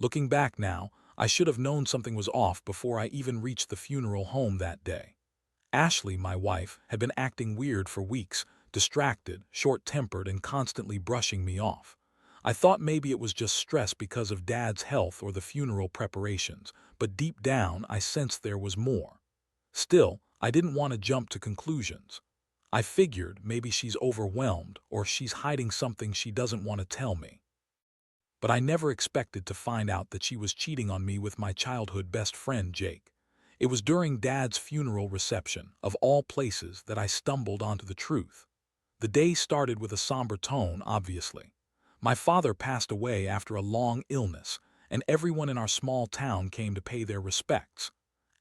Looking back now, I should have known something was off before I even reached the funeral home that day. Ashley, my wife, had been acting weird for weeks, distracted, short-tempered, and constantly brushing me off. I thought maybe it was just stress because of Dad's health or the funeral preparations, but deep down I sensed there was more. Still, I didn't want to jump to conclusions. I figured maybe she's overwhelmed or she's hiding something she doesn't want to tell me. But I never expected to find out that she was cheating on me with my childhood best friend, Jake. It was during Dad's funeral reception, of all places, that I stumbled onto the truth. The day started with a somber tone, obviously. My father passed away after a long illness, and everyone in our small town came to pay their respects.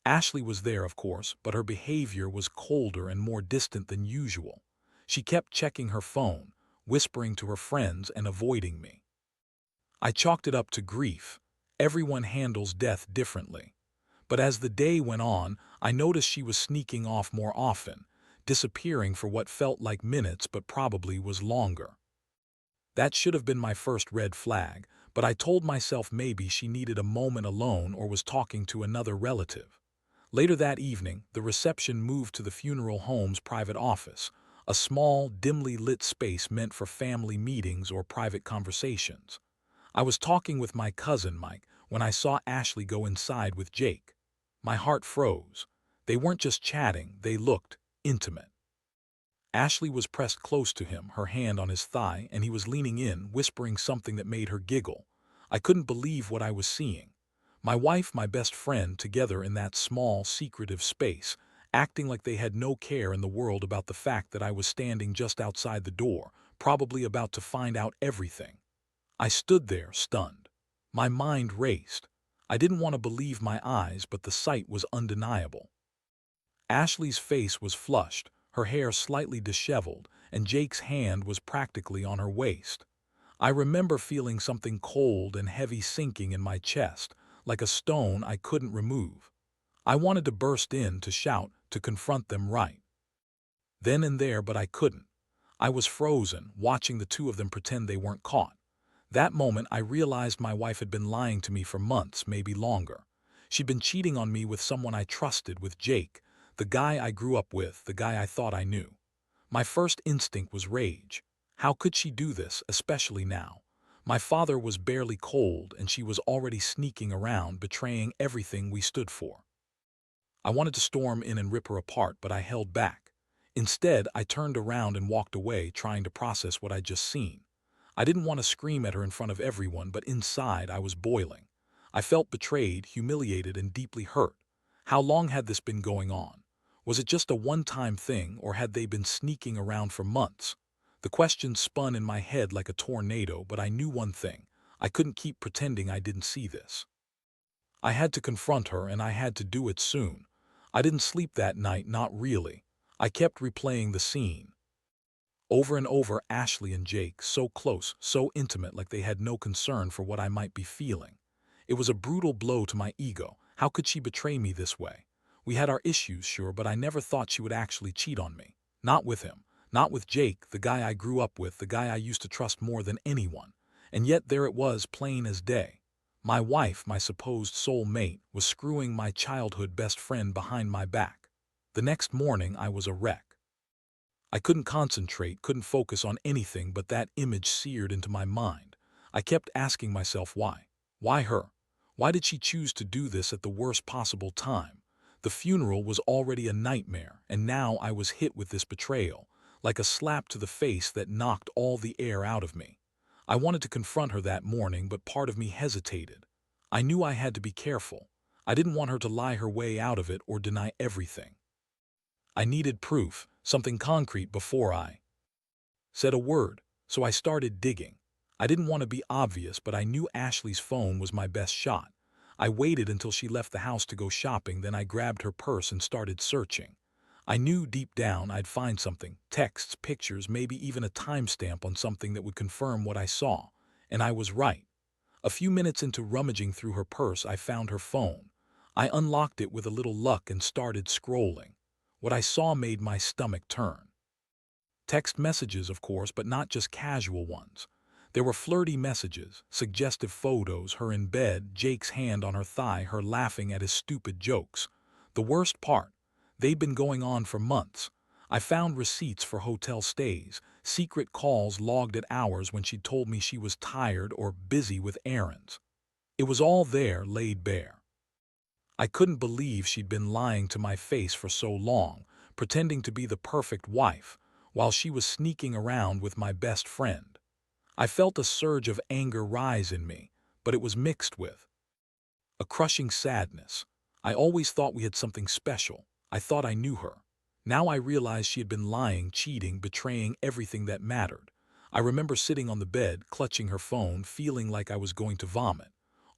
Ashley was there, of course, but her behavior was colder and more distant than usual. She kept checking her phone, whispering to her friends, and avoiding me. I chalked it up to grief. Everyone handles death differently. But as the day went on, I noticed she was sneaking off more often, disappearing for what felt like minutes but probably was longer. That should have been my first red flag, but I told myself maybe she needed a moment alone or was talking to another relative. Later that evening, the reception moved to the funeral home's private office, a small, dimly lit space meant for family meetings or private conversations. I was talking with my cousin Mike when I saw Ashley go inside with Jake. My heart froze. They weren't just chatting, they looked intimate. Ashley was pressed close to him, her hand on his thigh, and he was leaning in, whispering something that made her giggle. I couldn't believe what I was seeing. My wife, my best friend, together in that small, secretive space, acting like they had no care in the world about the fact that I was standing just outside the door, probably about to find out everything. I stood there, stunned. My mind raced. I didn't want to believe my eyes, but the sight was undeniable. Ashley's face was flushed, her hair slightly disheveled, and Jake's hand was practically on her waist. I remember feeling something cold and heavy sinking in my chest, like a stone I couldn't remove. I wanted to burst in, to shout, to confront them right then and there, but I couldn't. I was frozen, watching the two of them pretend they weren't caught. That moment, I realized my wife had been lying to me for months, maybe longer. She'd been cheating on me with someone I trusted, with Jake, the guy I grew up with, the guy I thought I knew. My first instinct was rage. How could she do this, especially now? My father was barely cold, and she was already sneaking around, betraying everything we stood for. I wanted to storm in and rip her apart, but I held back. Instead, I turned around and walked away, trying to process what I'd just seen. I didn't want to scream at her in front of everyone, but inside I was boiling. I felt betrayed, humiliated, and deeply hurt. How long had this been going on? Was it just a one-time thing, or had they been sneaking around for months? The questions spun in my head like a tornado, but I knew one thing. I couldn't keep pretending I didn't see this. I had to confront her, and I had to do it soon. I didn't sleep that night, not really. I kept replaying the scene. Over and over, Ashley and Jake, so close, so intimate, like they had no concern for what I might be feeling. It was a brutal blow to my ego. How could she betray me this way? We had our issues, sure, but I never thought she would actually cheat on me. Not with him. Not with Jake, the guy I grew up with, the guy I used to trust more than anyone. And yet there it was, plain as day. My wife, my supposed soul mate, was screwing my childhood best friend behind my back. The next morning, I was a wreck. I couldn't concentrate, couldn't focus on anything, but that image seared into my mind. I kept asking myself why. Why her? Why did she choose to do this at the worst possible time? The funeral was already a nightmare, and now I was hit with this betrayal, like a slap to the face that knocked all the air out of me. I wanted to confront her that morning, but part of me hesitated. I knew I had to be careful. I didn't want her to lie her way out of it or deny everything. I needed proof, something concrete, before I said a word, so I started digging. I didn't want to be obvious, but I knew Ashley's phone was my best shot. I waited until she left the house to go shopping, then I grabbed her purse and started searching. I knew deep down I'd find something, texts, pictures, maybe even a timestamp on something that would confirm what I saw. And I was right. A few minutes into rummaging through her purse, I found her phone. I unlocked it with a little luck and started scrolling. What I saw made my stomach turn. Text messages, of course, but not just casual ones. There were flirty messages, suggestive photos, her in bed, Jake's hand on her thigh, her laughing at his stupid jokes. The worst part, they'd been going on for months. I found receipts for hotel stays, secret calls logged at hours when she'd told me she was tired or busy with errands. It was all there, laid bare. I couldn't believe she'd been lying to my face for so long, pretending to be the perfect wife, while she was sneaking around with my best friend. I felt a surge of anger rise in me, but it was mixed with a crushing sadness. I always thought we had something special. I thought I knew her. Now I realized she had been lying, cheating, betraying everything that mattered. I remember sitting on the bed, clutching her phone, feeling like I was going to vomit.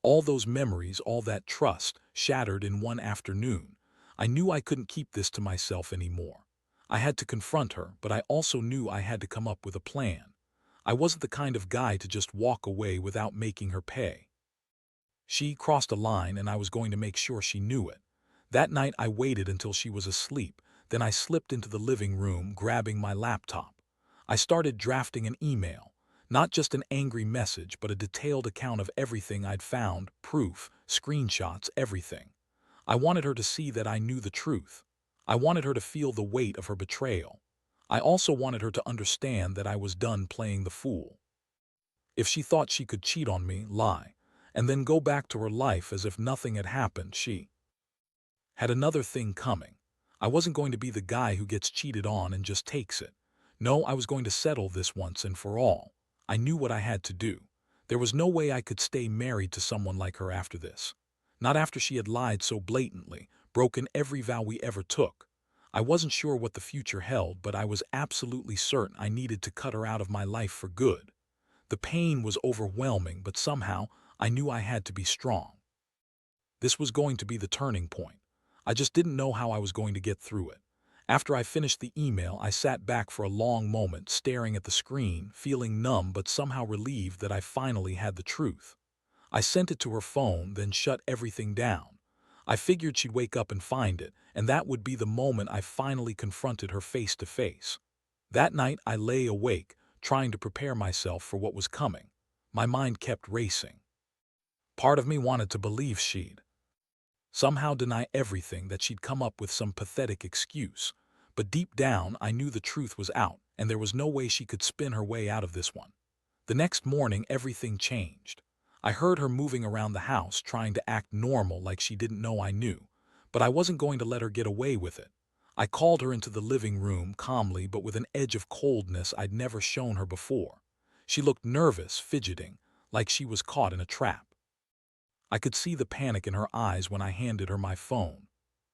All those memories, all that trust, shattered in one afternoon. I knew I couldn't keep this to myself anymore. I had to confront her, but I also knew I had to come up with a plan. I wasn't the kind of guy to just walk away without making her pay. She crossed a line and I was going to make sure she knew it. That night I waited until she was asleep, then I slipped into the living room, grabbing my laptop. I started drafting an email, not just an angry message, but a detailed account of everything I'd found, proof, screenshots, everything. I wanted her to see that I knew the truth. I wanted her to feel the weight of her betrayal. I also wanted her to understand that I was done playing the fool. If she thought she could cheat on me, lie, and then go back to her life as if nothing had happened, she had another thing coming. I wasn't going to be the guy who gets cheated on and just takes it. No, I was going to settle this once and for all. I knew what I had to do. There was no way I could stay married to someone like her after this. Not after she had lied so blatantly, broken every vow we ever took. I wasn't sure what the future held, but I was absolutely certain I needed to cut her out of my life for good. The pain was overwhelming, but somehow I knew I had to be strong. This was going to be the turning point. I just didn't know how I was going to get through it. After I finished the email, I sat back for a long moment, staring at the screen, feeling numb but somehow relieved that I finally had the truth. I sent it to her phone, then shut everything down. I figured she'd wake up and find it, and that would be the moment I finally confronted her face to face. That night I lay awake, trying to prepare myself for what was coming. My mind kept racing. Part of me wanted to believe she'd somehow deny everything, that she'd come up with some pathetic excuse. But deep down, I knew the truth was out, and there was no way she could spin her way out of this one. The next morning, everything changed. I heard her moving around the house, trying to act normal like she didn't know I knew. But I wasn't going to let her get away with it. I called her into the living room, calmly but with an edge of coldness I'd never shown her before. She looked nervous, fidgeting, like she was caught in a trap. I could see the panic in her eyes when I handed her my phone.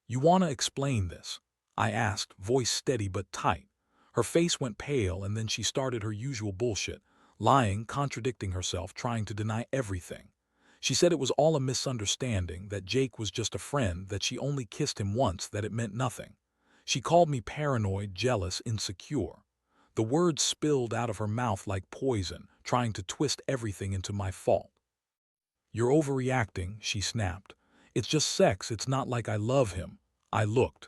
"You want to explain this?" I asked, voice steady but tight. Her face went pale, and then she started her usual bullshit, lying, contradicting herself, trying to deny everything. She said it was all a misunderstanding, that Jake was just a friend, that she only kissed him once, that it meant nothing. She called me paranoid, jealous, insecure. The words spilled out of her mouth like poison, trying to twist everything into my fault. "You're overreacting," she snapped. "It's just sex, it's not like I love him." I looked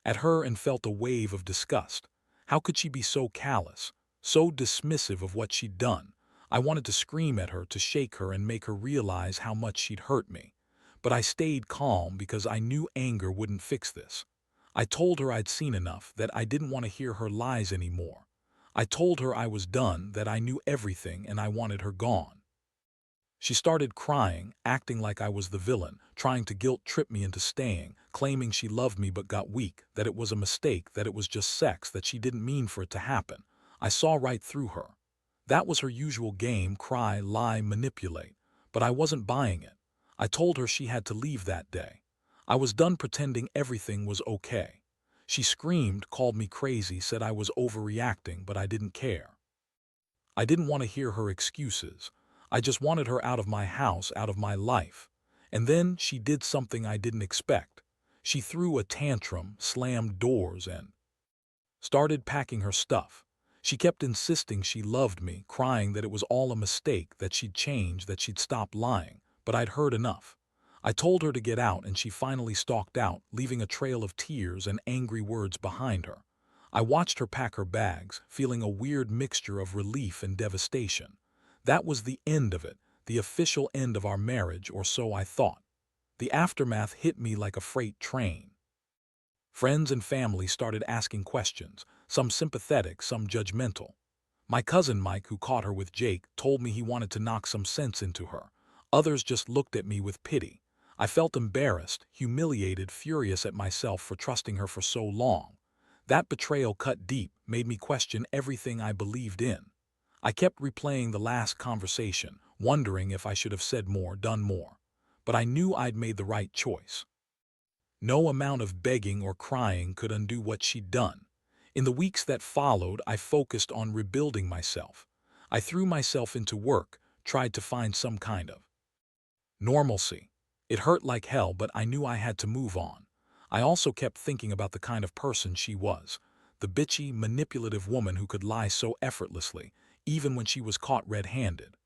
at her and felt a wave of disgust. How could she be so callous, so dismissive of what she'd done? I wanted to scream at her, to shake her and make her realize how much she'd hurt me. But I stayed calm because I knew anger wouldn't fix this. I told her I'd seen enough, that I didn't want to hear her lies anymore. I told her I was done, that I knew everything and I wanted her gone. She started crying, acting like I was the villain, trying to guilt-trip me into staying, claiming she loved me but got weak, that it was a mistake, that it was just sex, that she didn't mean for it to happen. I saw right through her. That was her usual game: cry, lie, manipulate. But I wasn't buying it. I told her she had to leave that day. I was done pretending everything was okay. She screamed, called me crazy, said I was overreacting, but I didn't care. I didn't want to hear her excuses. I just wanted her out of my house, out of my life. And then she did something I didn't expect. She threw a tantrum, slammed doors, and started packing her stuff. She kept insisting she loved me, crying that it was all a mistake, that she'd change, that she'd stop lying. But I'd heard enough. I told her to get out, and she finally stalked out, leaving a trail of tears and angry words behind her. I watched her pack her bags, feeling a weird mixture of relief and devastation. That was the end of it, the official end of our marriage, or so I thought. The aftermath hit me like a freight train. Friends and family started asking questions, some sympathetic, some judgmental. My cousin Mike, who caught her with Jake, told me he wanted to knock some sense into her. Others just looked at me with pity. I felt embarrassed, humiliated, furious at myself for trusting her for so long. That betrayal cut deep, made me question everything I believed in. I kept replaying the last conversation, wondering if I should have said more, done more. But I knew I'd made the right choice. No amount of begging or crying could undo what she'd done. In the weeks that followed, I focused on rebuilding myself. I threw myself into work, tried to find some kind of normalcy. It hurt like hell, but I knew I had to move on. I also kept thinking about the kind of person she was, the bitchy, manipulative woman who could lie so effortlessly, even when she was caught red-handed.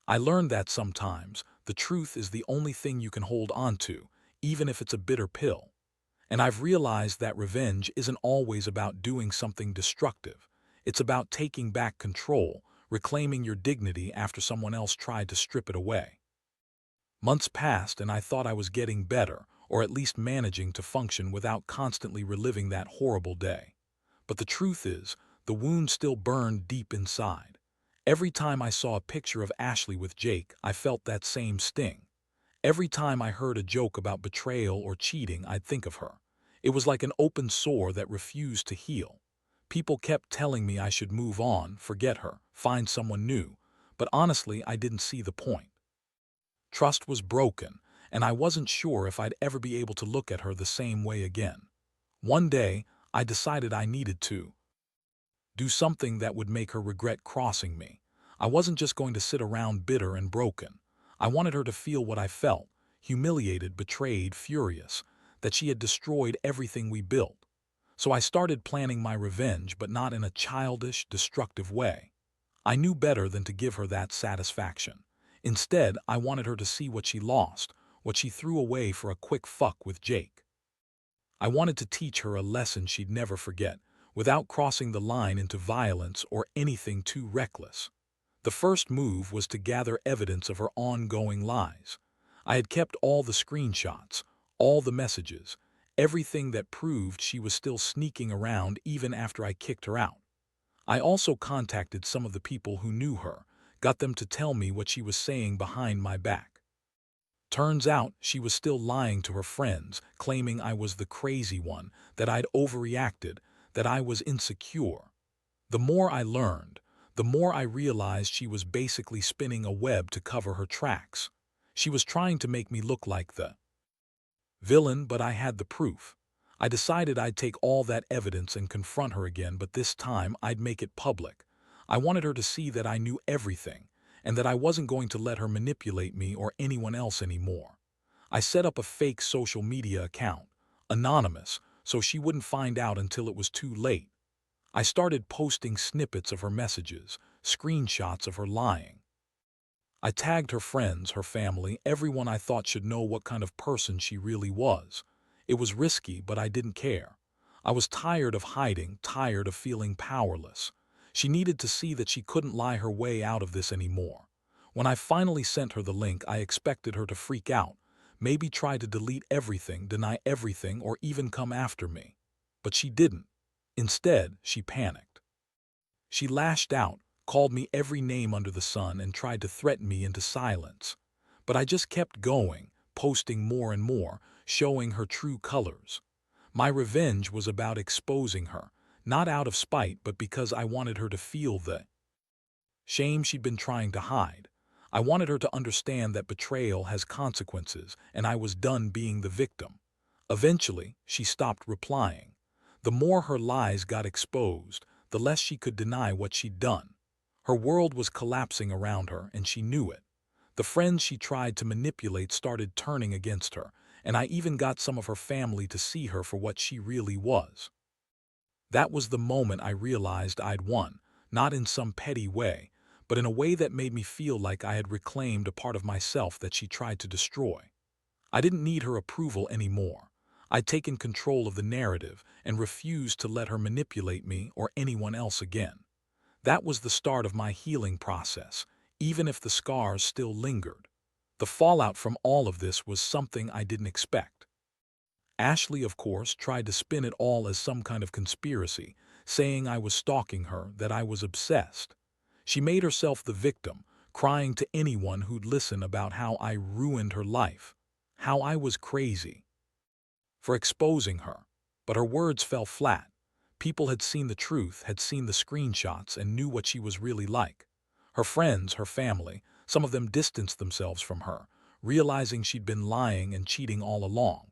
I learned that sometimes the truth is the only thing you can hold on to, even if it's a bitter pill. And I've realized that revenge isn't always about doing something destructive. It's about taking back control, reclaiming your dignity after someone else tried to strip it away. Months passed and I thought I was getting better, or at least managing to function without constantly reliving that horrible day. But the truth is, the wound still burned deep inside. Every time I saw a picture of Ashley with Jake, I felt that same sting. Every time I heard a joke about betrayal or cheating, I'd think of her. It was like an open sore that refused to heal. People kept telling me I should move on, forget her, find someone new, but honestly, I didn't see the point. Trust was broken, and I wasn't sure if I'd ever be able to look at her the same way again. One day, I decided I needed to do something that would make her regret crossing me. I wasn't just going to sit around bitter and broken. I wanted her to feel what I felt, humiliated, betrayed, furious, that she had destroyed everything we built. So I started planning my revenge, but not in a childish, destructive way. I knew better than to give her that satisfaction. Instead, I wanted her to see what she lost, what she threw away for a quick fuck with Jake. I wanted to teach her a lesson she'd never forget, without crossing the line into violence or anything too reckless. The first move was to gather evidence of her ongoing lies. I had kept all the screenshots, all the messages, everything that proved she was still sneaking around even after I kicked her out. I also contacted some of the people who knew her, got them to tell me what she was saying behind my back. Turns out she was still lying to her friends, claiming I was the crazy one, that I'd overreacted, that I was insecure. The more I learned, the more I realized she was basically spinning a web to cover her tracks. She was trying to make me look like the villain, but I had the proof. I decided I'd take all that evidence and confront her again, but this time I'd make it public. I wanted her to see that I knew everything, and that I wasn't going to let her manipulate me or anyone else anymore. I set up a fake social media account, anonymous, so she wouldn't find out until it was too late. I started posting snippets of her messages, screenshots of her lying. I tagged her friends, her family, everyone I thought should know what kind of person she really was. It was risky, but I didn't care. I was tired of hiding, tired of feeling powerless. She needed to see that she couldn't lie her way out of this anymore. When I finally sent her the link, I expected her to freak out, maybe try to delete everything, deny everything, or even come after me. But she didn't. Instead, she panicked. She lashed out, called me every name under the sun, and tried to threaten me into silence. But I just kept going, posting more and more, showing her true colors. My revenge was about exposing her, not out of spite, but because I wanted her to feel the shame she'd been trying to hide. I wanted her to understand that betrayal has consequences, and I was done being the victim. Eventually, she stopped replying. The more her lies got exposed, the less she could deny what she'd done. Her world was collapsing around her, and she knew it. The friends she tried to manipulate started turning against her, and I even got some of her family to see her for what she really was. That was the moment I realized I'd won, not in some petty way, but in a way that made me feel like I had reclaimed a part of myself that she tried to destroy. I didn't need her approval anymore. I'd taken control of the narrative and refused to let her manipulate me or anyone else again. That was the start of my healing process, even if the scars still lingered. The fallout from all of this was something I didn't expect. Ashley, of course, tried to spin it all as some kind of conspiracy, saying I was stalking her, that I was obsessed. She made herself the victim, crying to anyone who'd listen about how I ruined her life, how I was crazy for exposing her. But her words fell flat. People had seen the truth, had seen the screenshots, and knew what she was really like. Her friends, her family, some of them distanced themselves from her, realizing she'd been lying and cheating all along.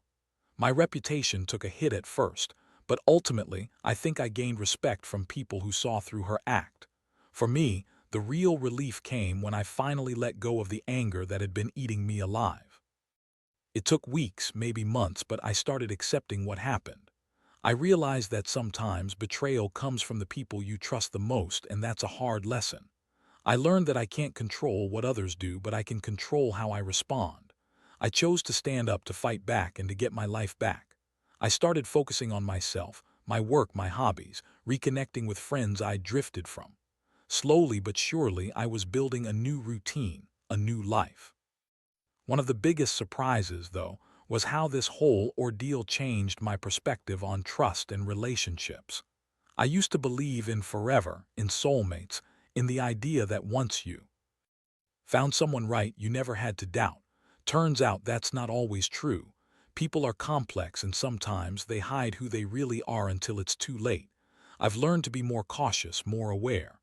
My reputation took a hit at first, but ultimately I think I gained respect from people who saw through her act. For me, the real relief came when I finally let go of the anger that had been eating me alive. It took weeks, maybe months, but I started accepting what happened. I realized that sometimes betrayal comes from the people you trust the most, and that's a hard lesson. I learned that I can't control what others do, but I can control how I respond. I chose to stand up, to fight back, and to get my life back. I started focusing on myself, my work, my hobbies, reconnecting with friends I drifted from. Slowly but surely, I was building a new routine, a new life. One of the biggest surprises, though, was how this whole ordeal changed my perspective on trust and relationships. I used to believe in forever, in soulmates, in the idea that once you found someone right, you never had to doubt. Turns out that's not always true. People are complex, and sometimes they hide who they really are until it's too late. I've learned to be more cautious, more aware.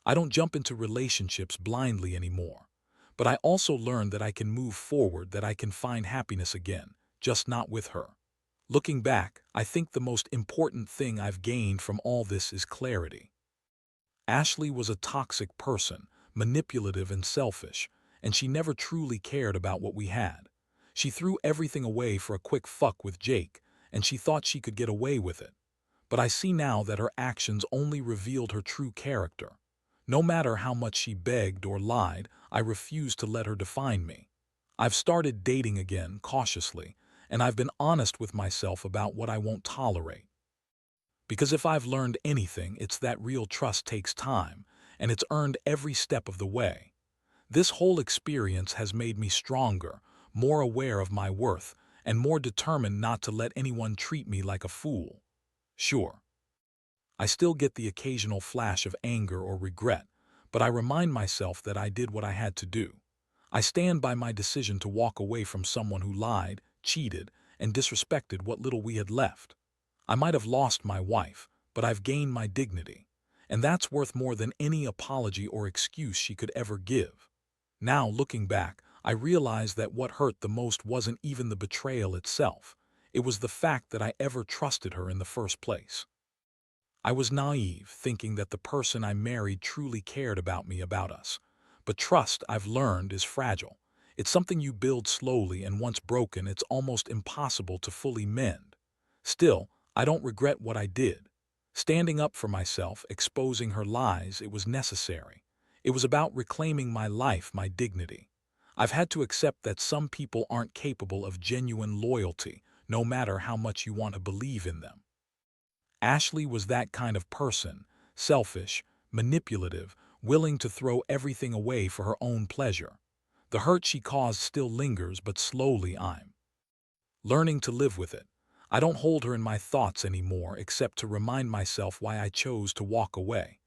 I don't jump into relationships blindly anymore. But I also learned that I can move forward, that I can find happiness again, just not with her. Looking back, I think the most important thing I've gained from all this is clarity. Ashley was a toxic person, manipulative and selfish, and she never truly cared about what we had. She threw everything away for a quick fuck with Jake, and she thought she could get away with it. But I see now that her actions only revealed her true character. No matter how much she begged or lied, I refused to let her define me. I've started dating again, cautiously, and I've been honest with myself about what I won't tolerate. Because if I've learned anything, it's that real trust takes time, and it's earned every step of the way. This whole experience has made me stronger, more aware of my worth, and more determined not to let anyone treat me like a fool. Sure, I still get the occasional flash of anger or regret, but I remind myself that I did what I had to do. I stand by my decision to walk away from someone who lied, cheated, and disrespected what little we had left. I might have lost my wife, but I've gained my dignity, and that's worth more than any apology or excuse she could ever give. Now, looking back, I realize that what hurt the most wasn't even the betrayal itself. It was the fact that I ever trusted her in the first place. I was naive, thinking that the person I married truly cared about me, about us. But trust, I've learned, is fragile. It's something you build slowly, and once broken, it's almost impossible to fully mend. Still, I don't regret what I did. Standing up for myself, exposing her lies, it was necessary. It was about reclaiming my life, my dignity. I've had to accept that some people aren't capable of genuine loyalty, no matter how much you want to believe in them. Ashley was that kind of person, selfish, manipulative, willing to throw everything away for her own pleasure. The hurt she caused still lingers, but slowly I'm learning to live with it. I don't hold her in my thoughts anymore, except to remind myself why I chose to walk away.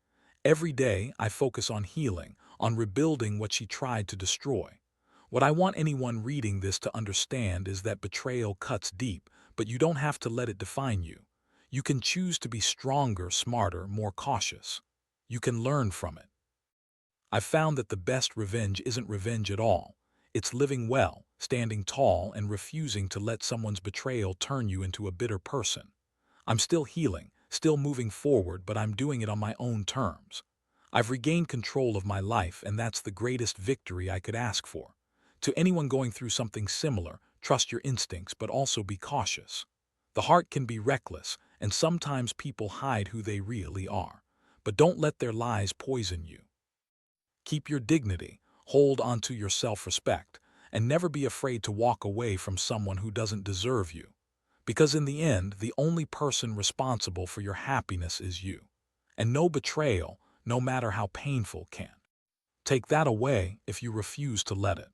Every day, I focus on healing, on rebuilding what she tried to destroy. What I want anyone reading this to understand is that betrayal cuts deep, but you don't have to let it define you. You can choose to be stronger, smarter, more cautious. You can learn from it. I've found that the best revenge isn't revenge at all. It's living well, standing tall, and refusing to let someone's betrayal turn you into a bitter person. I'm still healing, still moving forward, but I'm doing it on my own terms. I've regained control of my life, and that's the greatest victory I could ask for. To anyone going through something similar, trust your instincts, but also be cautious. The heart can be reckless, and sometimes people hide who they really are. But don't let their lies poison you. Keep your dignity, hold onto your self-respect, and never be afraid to walk away from someone who doesn't deserve you. Because in the end, the only person responsible for your happiness is you. And no betrayal, no matter how painful, can Take that away if you refuse to let it.